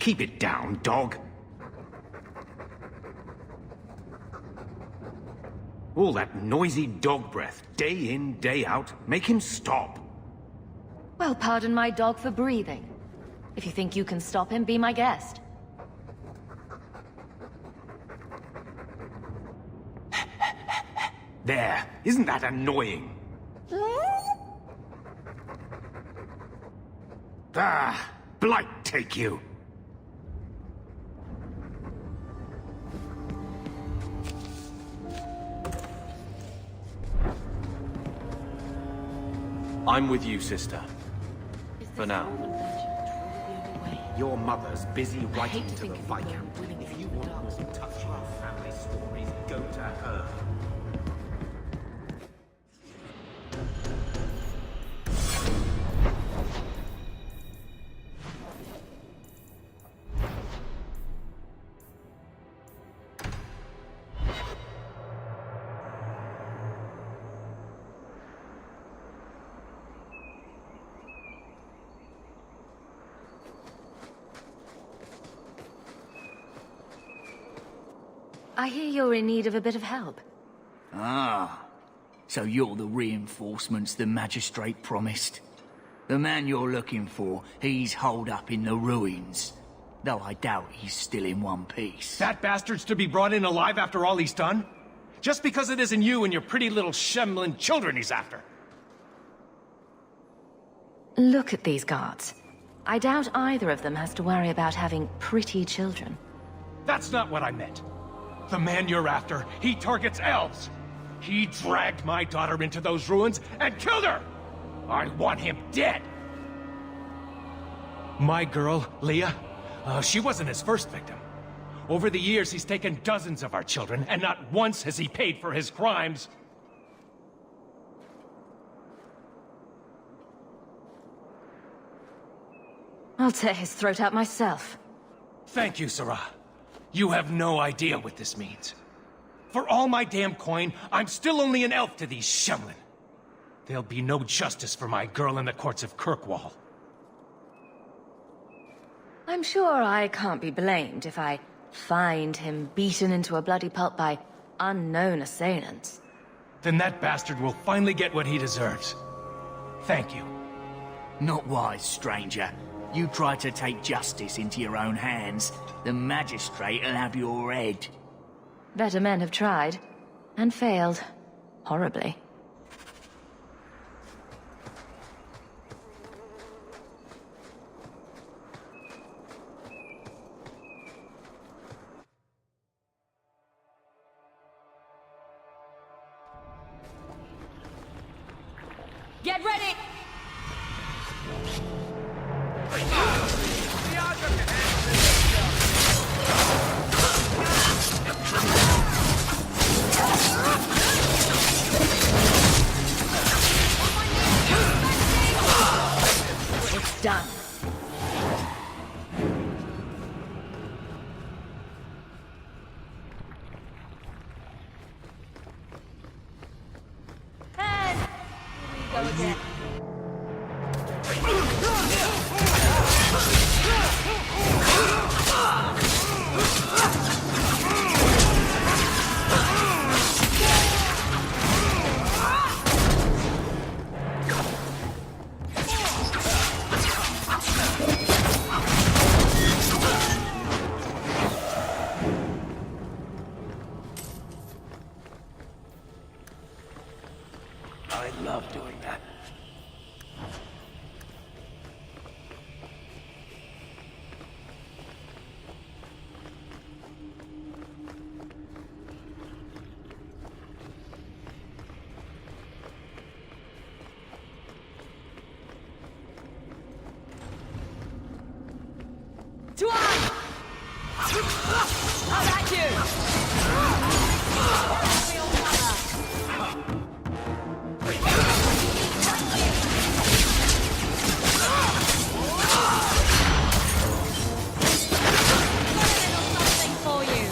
Keep it down, dog. All that noisy dog breath, day in, day out, make him stop. Well, pardon my dog for breathing. If you think you can stop him, be my guest. There, isn't that annoying? Ah, blight take you. I'm with you, sister. For now. Your mother's busy writing hate to to think the of you Viscount. going If you want more touching family stories, go to her. I hear you're in need of a bit of help. Ah, so you're the reinforcements the Magistrate promised. The man you're looking for, he's holed up in the ruins. Though I doubt he's still in one piece. That bastard's to be brought in alive after all he's done? Just because it isn't you and your pretty little Shemlin children he's after. Look at these guards. I doubt either of them has to worry about having pretty children. That's not what I meant. The man you're after, he targets elves. He dragged my daughter into those ruins and killed her! I want him dead! My girl, Leah, she wasn't his first victim. Over the years, he's taken dozens of our children, and not once has he paid for his crimes. I'll tear his throat out myself. Thank you, Sarah. You have no idea what this means. For all my damn coin, I'm still only an elf to these Shemlin. There'll be no justice for my girl in the courts of Kirkwall. I'm sure I can't be blamed if I find him beaten into a bloody pulp by unknown assailants. Then that bastard will finally get what he deserves. Thank you. Not wise, stranger. You try to take justice into your own hands, the Magistrate'll have your head. Better men have tried, and failed. Horribly. Get ready! It's done. And here we go again. I love doing that. To arms! How about you? Something for you.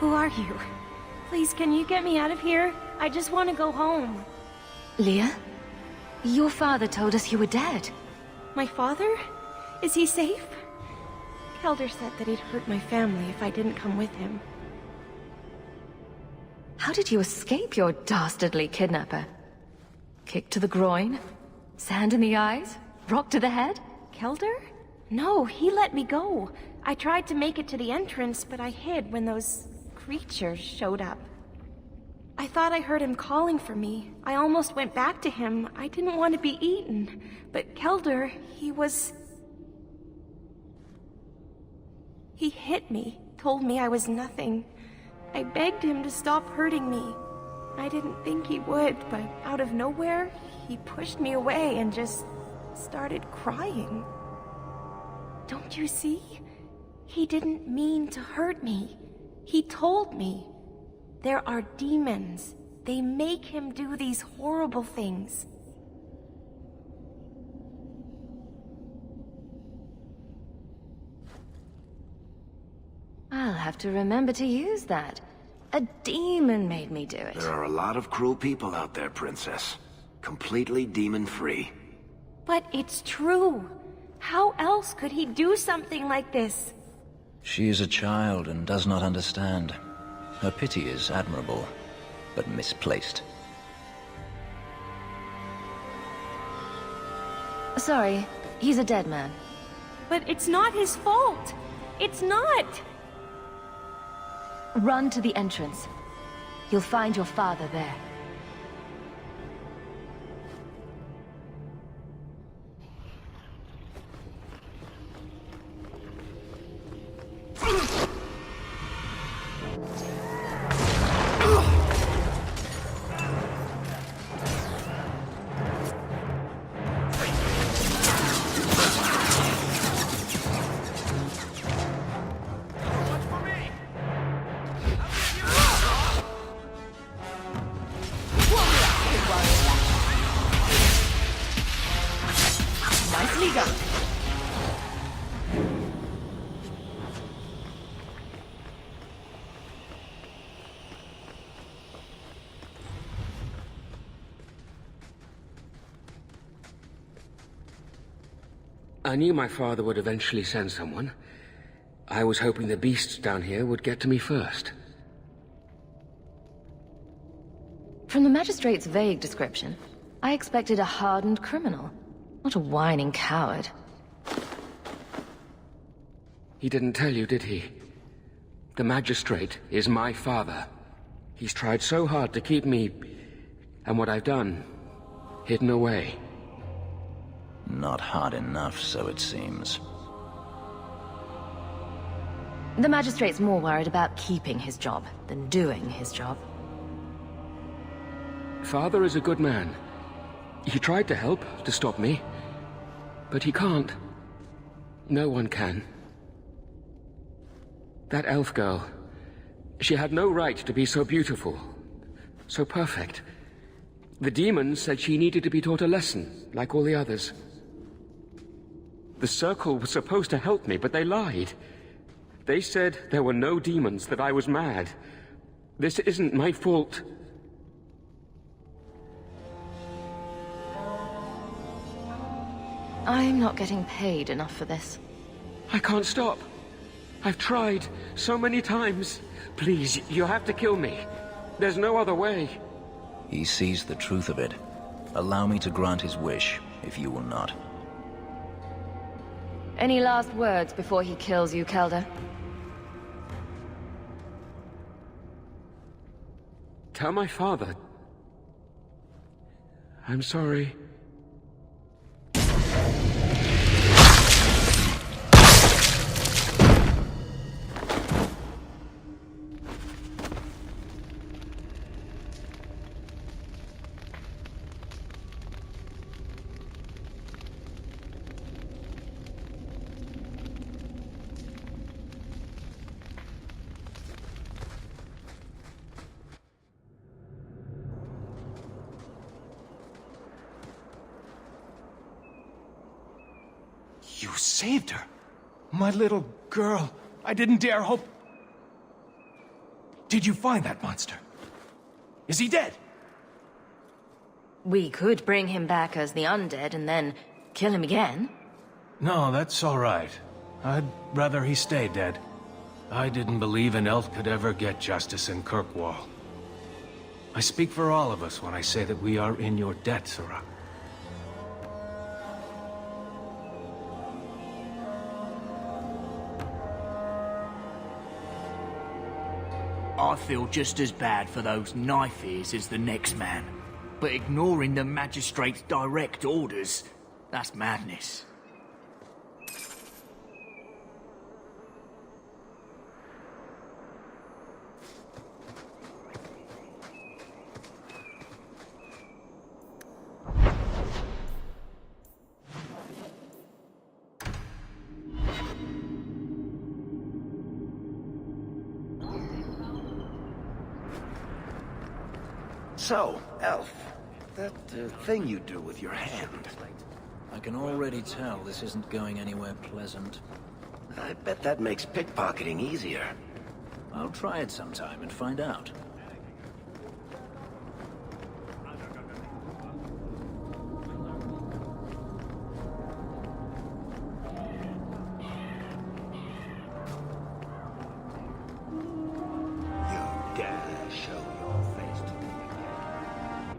Who are you? Please, can you get me out of here? I just want to go home. Leah? Your father told us you were dead. My father? Is he safe? Kelder said that he'd hurt my family if I didn't come with him. How did you escape your dastardly kidnapper? Kick to the groin? Sand in the eyes? Rock to the head? Kelder? No, he let me go. I tried to make it to the entrance, but I hid when those creatures showed up. I thought I heard him calling for me. I almost went back to him. I didn't want to be eaten. But Kelder, He hit me, told me I was nothing. I begged him to stop hurting me. I didn't think he would, but out of nowhere, he pushed me away and just started crying. Don't you see? He didn't mean to hurt me. He told me. There are demons. They make him do these horrible things. I'll have to remember to use that. A demon made me do it. There are a lot of cruel people out there, Princess. Completely demon-free. But it's true. How else could he do something like this? She is a child and does not understand. Her pity is admirable, but misplaced. Sorry, he's a dead man. But it's not his fault. It's not. Run to the entrance. You'll find your father there. Nicely done. I knew my father would eventually send someone. I was hoping the beasts down here would get to me first. From the Magistrate's vague description, I expected a hardened criminal, not a whining coward. He didn't tell you, did he? The Magistrate is my father. He's tried so hard to keep me, and what I've done, hidden away. Not hard enough, so it seems. The Magistrate's more worried about keeping his job than doing his job. Father is a good man. He tried to help, to stop me. But he can't. No one can. That elf girl, she had no right to be so beautiful, so perfect. The demons said she needed to be taught a lesson, like all the others. The Circle was supposed to help me, but they lied. They said there were no demons, that I was mad. This isn't my fault. I'm not getting paid enough for this. I can't stop. I've tried so many times. Please, you have to kill me. There's no other way. He sees the truth of it. Allow me to grant his wish, if you will not. Any last words before he kills you, Kelder? Tell my father. I'm sorry. You saved her. My little girl. I didn't dare hope... Did you find that monster? Is he dead? We could bring him back as the undead and then kill him again. No, that's all right. I'd rather he stay dead. I didn't believe an elf could ever get justice in Kirkwall. I speak for all of us when I say that we are in your debt, Sirrah. I feel just as bad for those knife ears as the next man. But ignoring the Magistrate's direct orders, that's madness. So, Elf, that thing you do with your hand. I can already tell this isn't going anywhere pleasant. I bet that makes pickpocketing easier. I'll try it sometime and find out. You dare show your face to me again.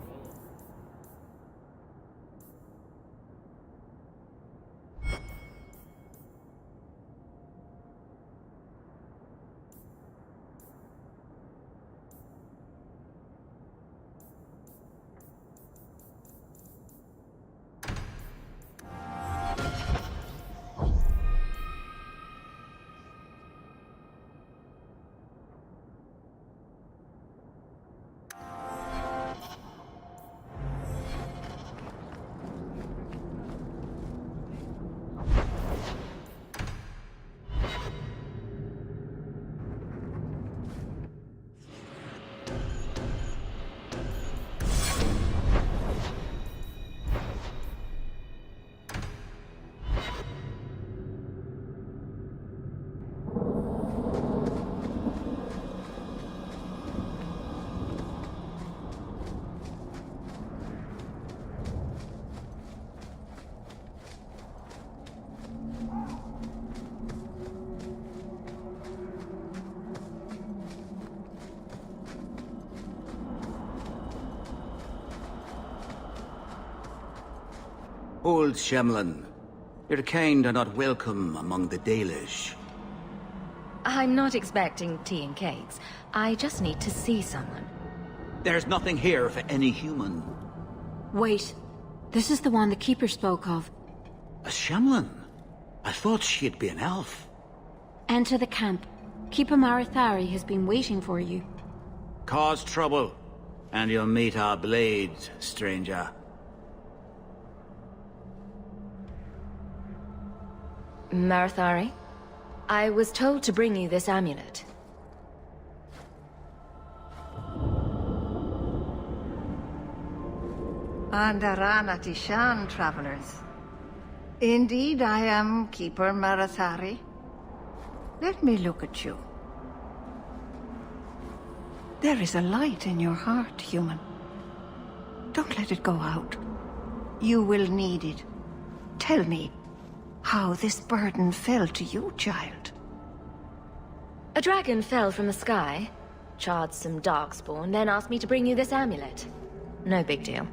Old Shemlin, your kind are not welcome among the Dalish. I'm not expecting tea and cakes. I just need to see someone. There's nothing here for any human. Wait. This is the one the Keeper spoke of. A Shemlin? I thought she'd be an elf. Enter the camp. Keeper Marithari has been waiting for you. Cause trouble, and you'll meet our blades, stranger. Marithari, I was told to bring you this amulet. Andarana Tishan, travelers. Indeed, I am Keeper Marithari. Let me look at you. There is a light in your heart, human. Don't let it go out. You will need it. Tell me how this burden fell to you, child. A dragon fell from the sky, charged some darkspawn, then asked me to bring you this amulet. No big deal.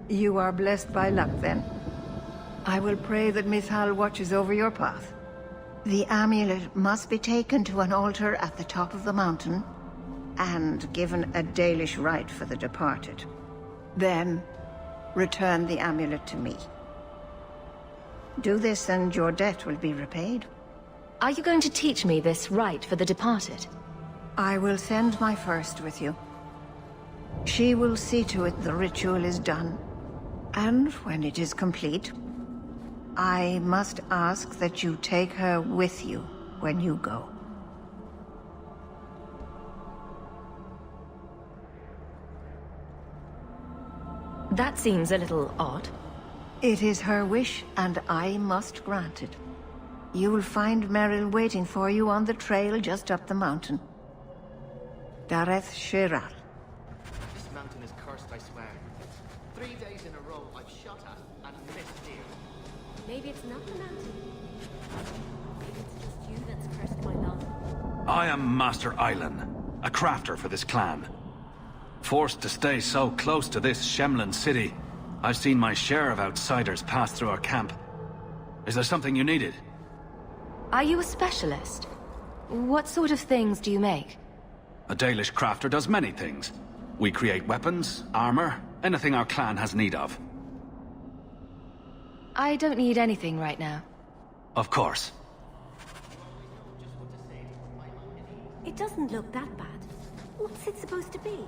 You are blessed by luck, then. I will pray that Mithal watches over your path. The amulet must be taken to an altar at the top of the mountain, and given a Dalish rite for the departed. Then, return the amulet to me. Do this and your debt will be repaid. Are you going to teach me this rite for the departed? I will send my first with you. She will see to it the ritual is done. And when it is complete, I must ask that you take her with you when you go. That seems a little odd. It is her wish, and I must grant it. You will find Merrill waiting for you on the trail just up the mountain. Dareth Shiral. This mountain is cursed, I swear. 3 days in a row I've shot at and missed deer. Maybe it's not the mountain. Maybe it's just you that's cursed my love. I am Master Islan, a crafter for this clan. Forced to stay so close to this Shemlin city, I've seen my share of outsiders pass through our camp. Is there something you needed? Are you a specialist? What sort of things do you make? A Dalish crafter does many things. We create weapons, armor, anything our clan has need of. I don't need anything right now. Of course. It doesn't look that bad. What's it supposed to be?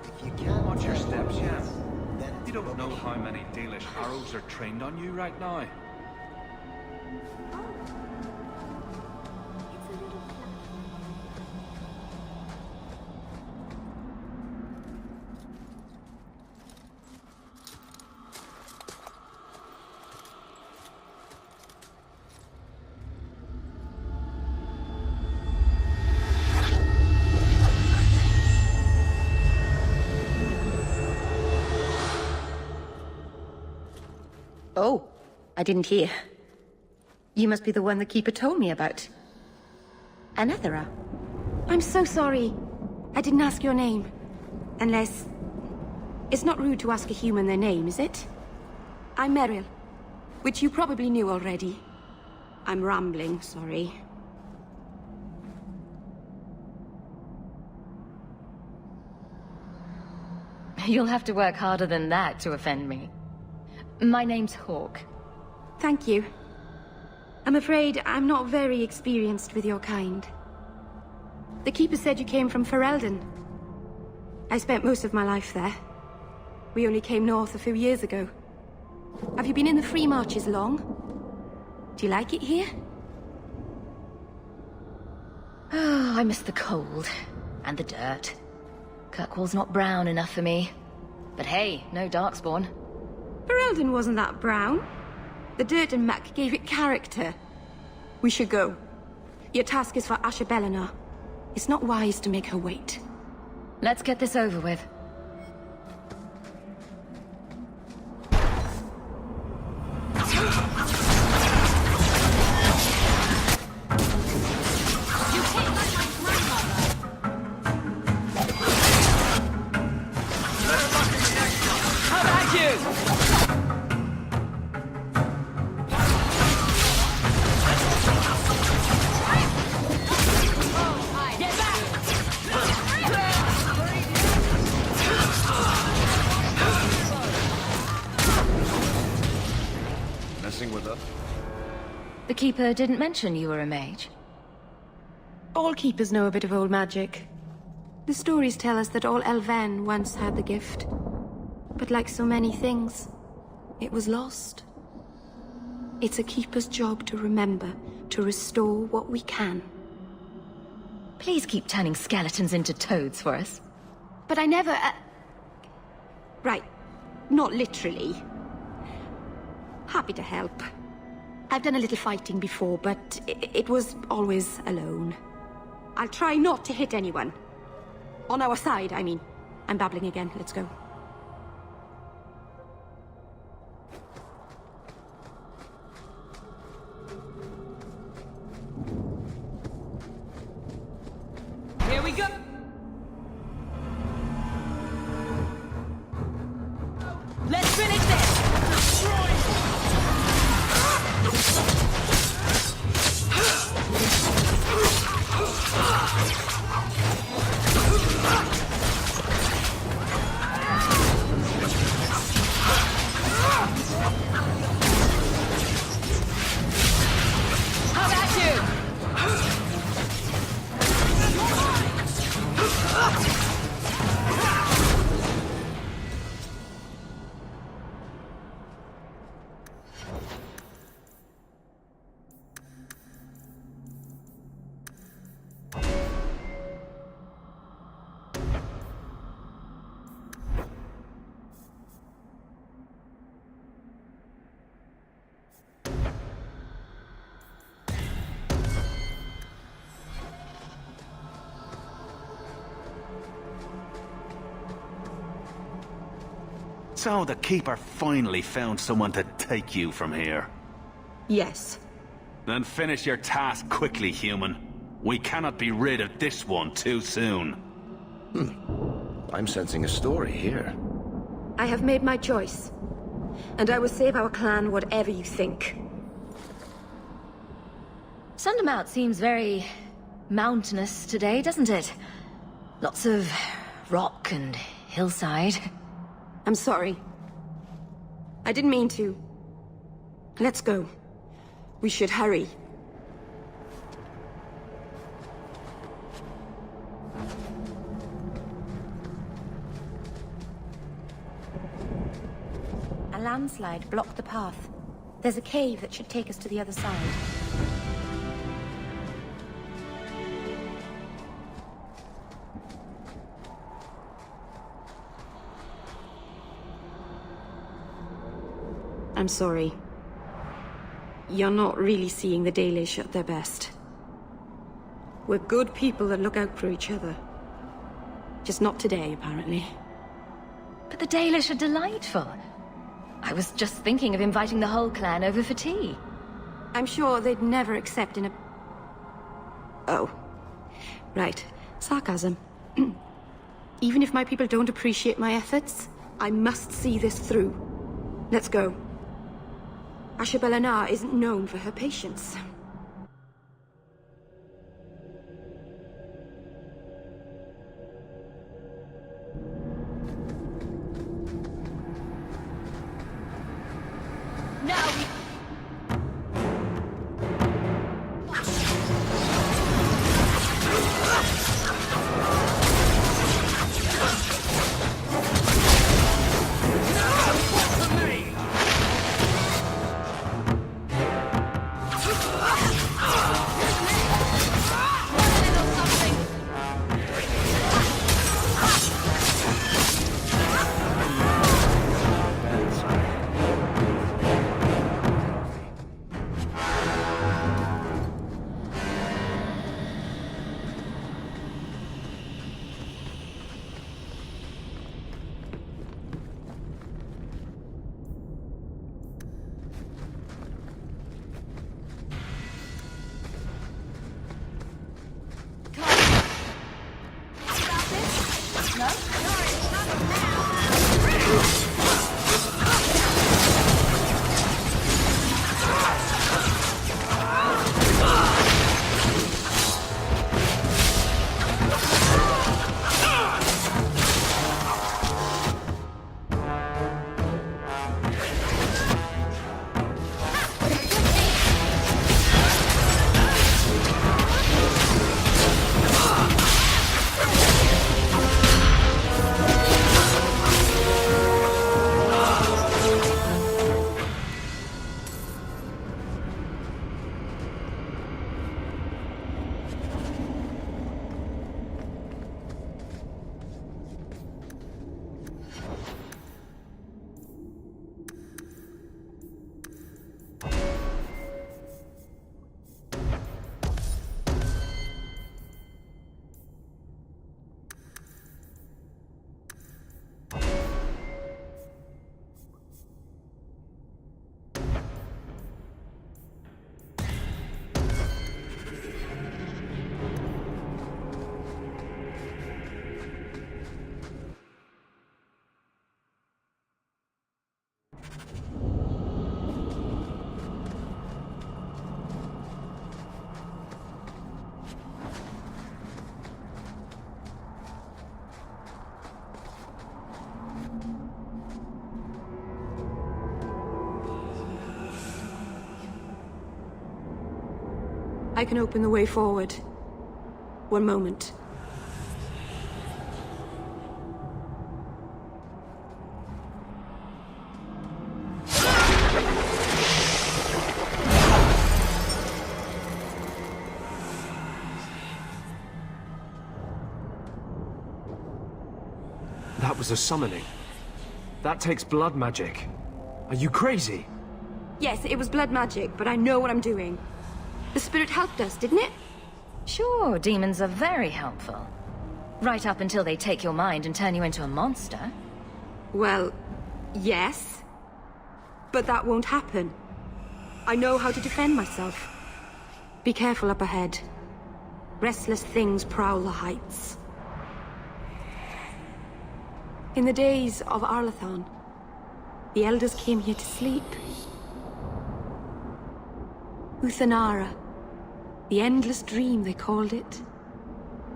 If you can't watch your steps, Yeah. then You don't know how many Dalish arrows are trained on you right now. It's a little flat. Oh, I didn't hear. You must be the one the Keeper told me about. Anethera. I'm so sorry. I didn't ask your name. Unless... It's not rude to ask a human their name, is it? I'm Meryl, which you probably knew already. I'm rambling, sorry. You'll have to work harder than that to offend me. My name's Hawk. Thank you. I'm afraid I'm not very experienced with your kind. The Keeper said you came from Ferelden. I spent most of my life there. We only came north a few years ago. Have you been in the Free Marches long? Do you like it here? Oh, I miss the cold. And the dirt. Kirkwall's not brown enough for me. But hey, no Darkspawn. Ferelden wasn't that brown. The dirt and muck gave it character. We should go. Your task is for Asher Bellinar. It's not wise to make her wait. Let's get this over with. The Keeper didn't mention you were a mage. All Keepers know a bit of old magic. The stories tell us that all Elven once had the gift. But like so many things, it was lost. It's a Keeper's job to remember, to restore what we can. Please keep turning skeletons into toads for us. But I never... Right. Not literally. Happy to help. I've done a little fighting before, but it was always alone. I'll try not to hit anyone. On our side, I mean. I'm babbling again. Let's go. Here we go! Let's finish this! How about you? So the Keeper finally found someone to take you from here. Yes. Then finish your task quickly, human. We cannot be rid of this one too soon. I'm sensing a story here. I have made my choice. And I will save our clan whatever you think. Sundermount seems very mountainous today, doesn't it? Lots of rock and hillside. I'm sorry. I didn't mean to. Let's go. We should hurry. A landslide blocked the path. There's a cave that should take us to the other side. I'm sorry. You're not really seeing the Dalish at their best. We're good people that look out for each other. Just not today, apparently. But the Dalish are delightful. I was just thinking of inviting the whole clan over for tea. I'm sure they'd never accept in a... Oh. Right. Sarcasm. Even if my people don't appreciate my efforts, I must see this through. Let's go. Ashabelanar isn't known for her patience. I can open the way forward. One moment. That was a summoning. That takes blood magic. Are you crazy? Yes, it was blood magic, but I know what I'm doing. The spirit helped us, didn't it? Sure, demons are very helpful. Right up until they take your mind and turn you into a monster. Well, Yes, but that won't happen. I know how to defend myself. Be careful up ahead. Restless things prowl the heights. In the days of Arlathon, the elders came here to sleep. Uthanara, the endless dream they called it.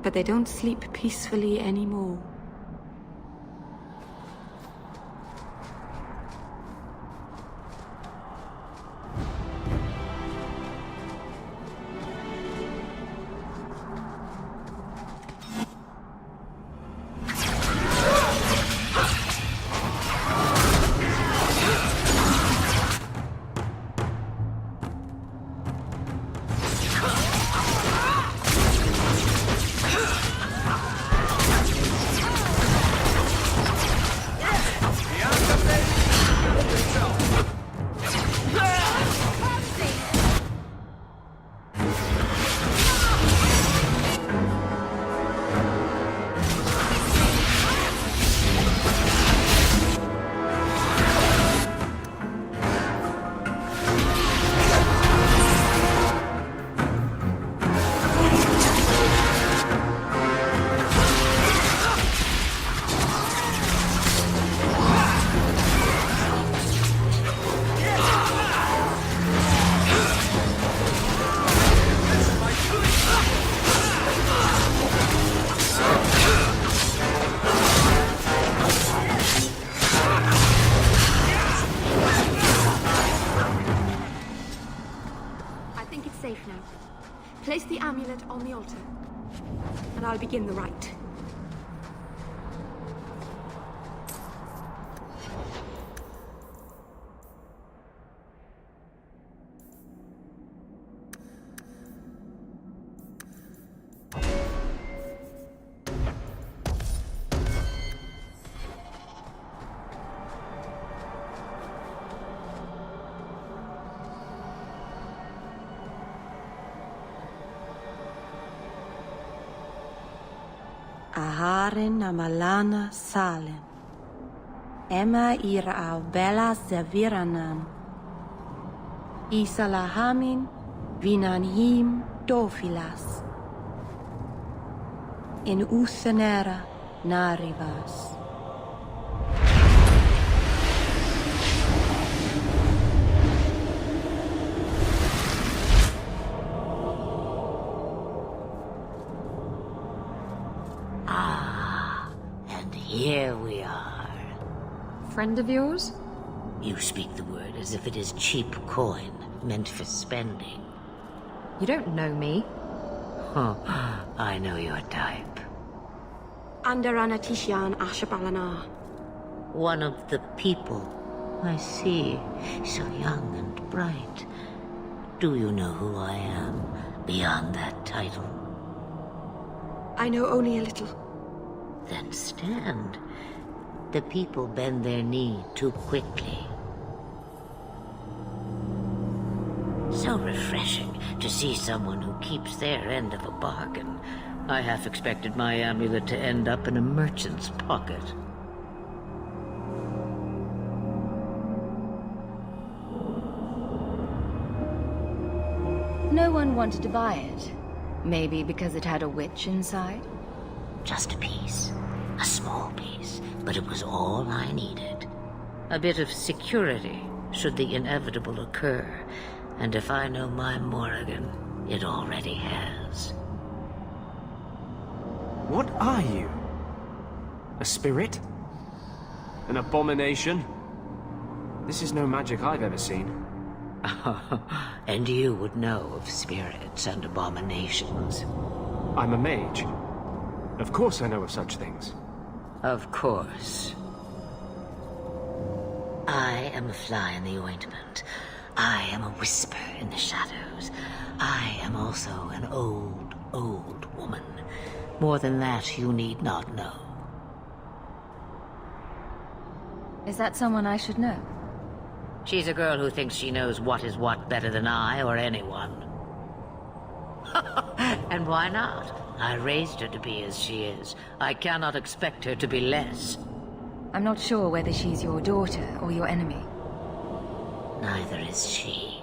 But they don't sleep peacefully anymore. Place the amulet on the altar, and I'll begin the rite. Aharen amalana salen. Emma ira au bella zaviranan. Isalahamin vinanhim dofilas. In Uthanera narivas. Here we are. Friend of yours? You speak the word as if it is cheap coin, meant for spending. You don't know me. Huh. I know your type. Andarana Tishan Ashabalana. One of the people. I see. So young and bright. Do you know who I am, beyond that title? I know only a little. Then stand. The people bend their knee too quickly. So refreshing to see someone who keeps their end of a bargain. I half expected my amulet to end up in a merchant's pocket. No one wanted to buy it. Maybe because it had a witch inside? Just a piece. A small piece. But it was all I needed. A bit of security, should the inevitable occur. And if I know my Morrigan, it already has. What are you? A spirit? An abomination? This is no magic I've ever seen. And you would know of spirits and abominations. I'm a mage. Of course I know of such things. Of course. I am a fly in the ointment. I am a whisper in the shadows. I am also an old, old woman. More than that, you need not know. Is that someone I should know? She's a girl who thinks she knows what is what better than I or anyone. And why not? I raised her to be as she is. I cannot expect her to be less. I'm not sure whether she's your daughter or your enemy. Neither is she.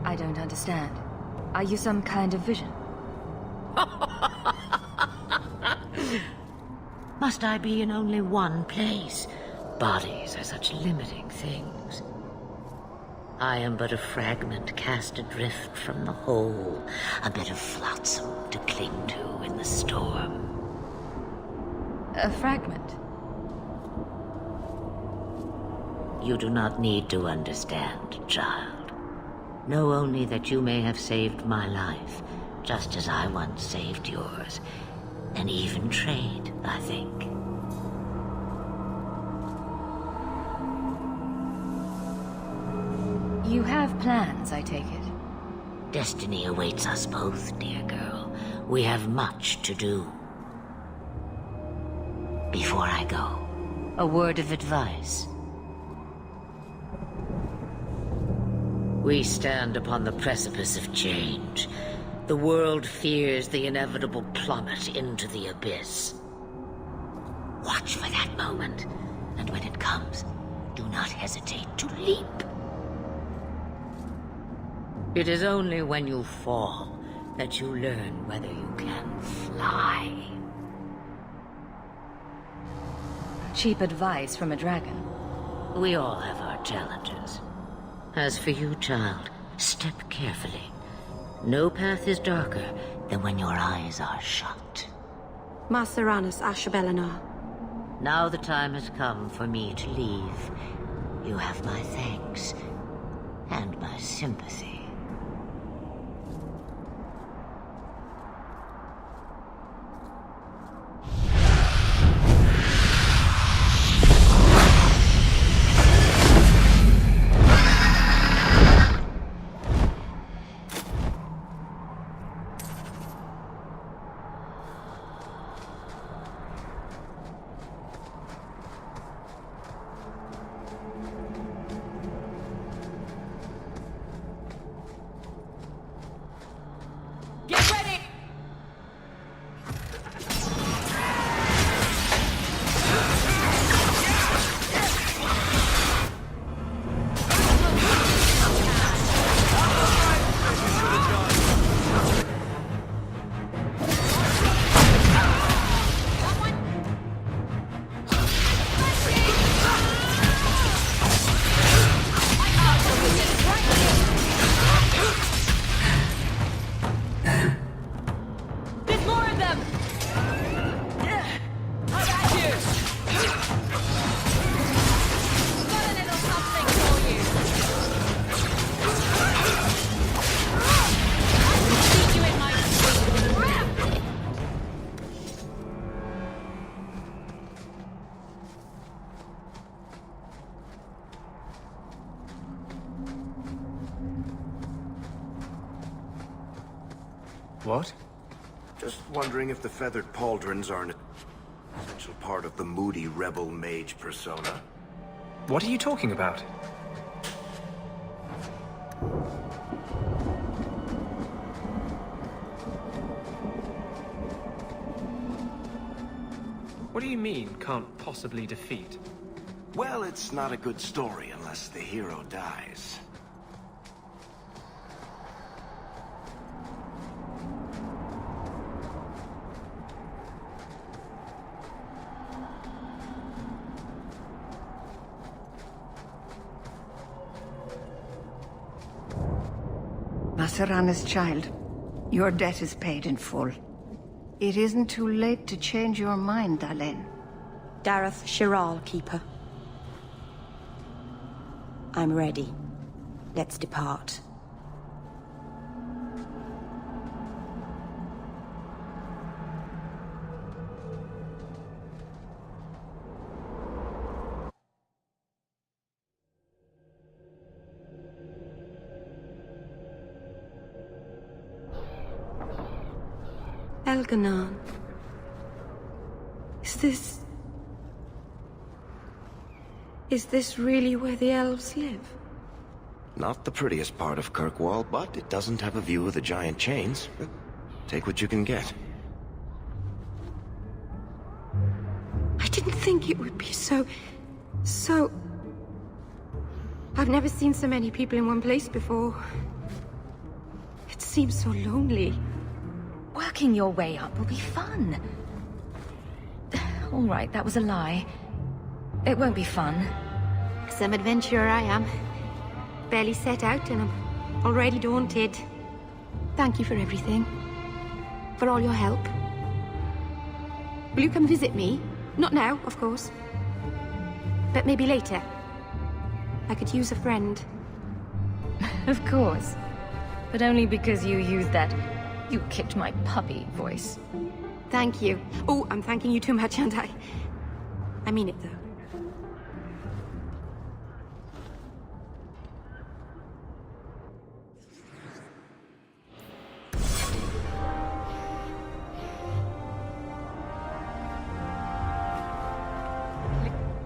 I don't understand. Are you some kind of vision? Must I be in only one place? Bodies are such limiting things. I am but a fragment cast adrift from the whole, a bit of flotsam to cling to in the storm. A fragment? You do not need to understand, child. Know only that you may have saved my life, just as I once saved yours. An even trade, I think. You have plans, I take it? Destiny awaits us both, dear girl. We have much to do. Before I go, a word of advice. We stand upon the precipice of change. The world fears the inevitable plummet into the abyss. Watch for that moment, and when it comes, do not hesitate to leap. It is only when you fall that you learn whether you can fly. Cheap advice from a dragon. We all have our challenges. As for you, child, step carefully. No path is darker than when your eyes are shut. Maceranus Ashabelinar. Now the time has come for me to leave. You have my thanks and my sympathy. What? Just wondering if the feathered pauldrons are an essential part of the moody rebel mage persona. What are you talking about? What do you mean, can't possibly defeat? Well, it's not a good story unless the hero dies. Maceranus, child, your debt is paid in full. It isn't too late to change your mind, Dalen. Dareth Shiral, Keeper. I'm ready. Let's depart. Elganon. Is this really where the elves live? Not the prettiest part of Kirkwall, but it doesn't have a view of the giant chains. Take what you can get. didn't think it would be so... I've never seen so many people in one place before. It seems so lonely. Working your way up will be fun. All right, that was a lie. It won't be fun. Some adventurer I am. Barely set out and I'm already daunted. Thank you for everything. For all your help. Will you come visit me? Not now, of course. But maybe later. I could use a friend. Of course. But only because you used that "you kicked my puppy" voice. Thank you. Oh, I'm thanking you too much, aren't I? I mean it, though.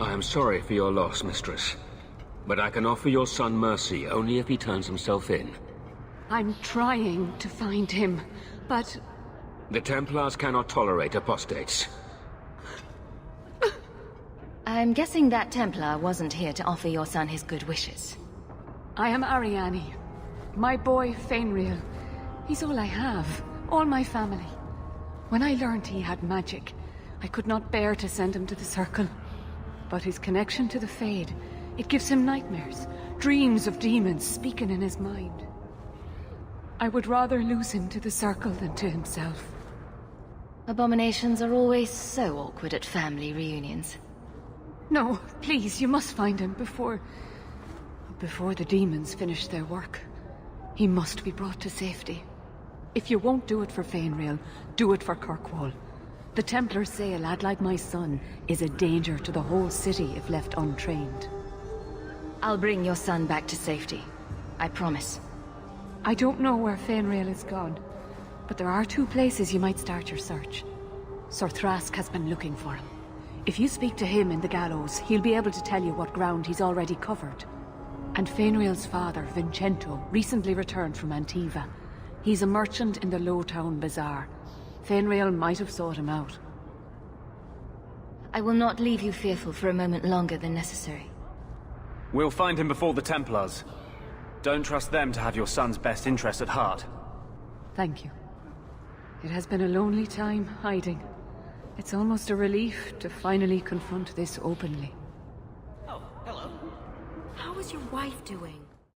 I am sorry for your loss, mistress. But I can offer your son mercy only if he turns himself in. I'm trying to find him, but... The Templars cannot tolerate apostates. I'm guessing that Templar wasn't here to offer your son his good wishes. I am Ariane. My boy, Fenris. He's all I have. All my family. When I learned he had magic, I could not bear to send him to the Circle. But his connection to the Fade, it gives him nightmares, dreams of demons speaking in his mind. I would rather lose him to the Circle than to himself. Abominations are always so awkward at family reunions. No, please, you must find him before the demons finish their work. He must be brought to safety. If you won't do it for Fenris, do it for Kirkwall. The Templars say a lad like my son is a danger to the whole city if left untrained. I'll bring your son back to safety. I promise. I don't know where Fenris is gone, but there are 2 places you might start your search. Sir Thrask has been looking for him. If you speak to him in the gallows, he'll be able to tell you what ground he's already covered. And Fenris's father, Vincento, recently returned from Antiva. He's a merchant in the Lowtown Bazaar. Fenris might have sought him out. I will not leave you fearful for a moment longer than necessary. We'll find him before the Templars. Don't trust them to have your son's best interest at heart. Thank you. It has been a lonely time hiding. It's almost a relief to finally confront this openly. Oh, hello. How is your wife doing?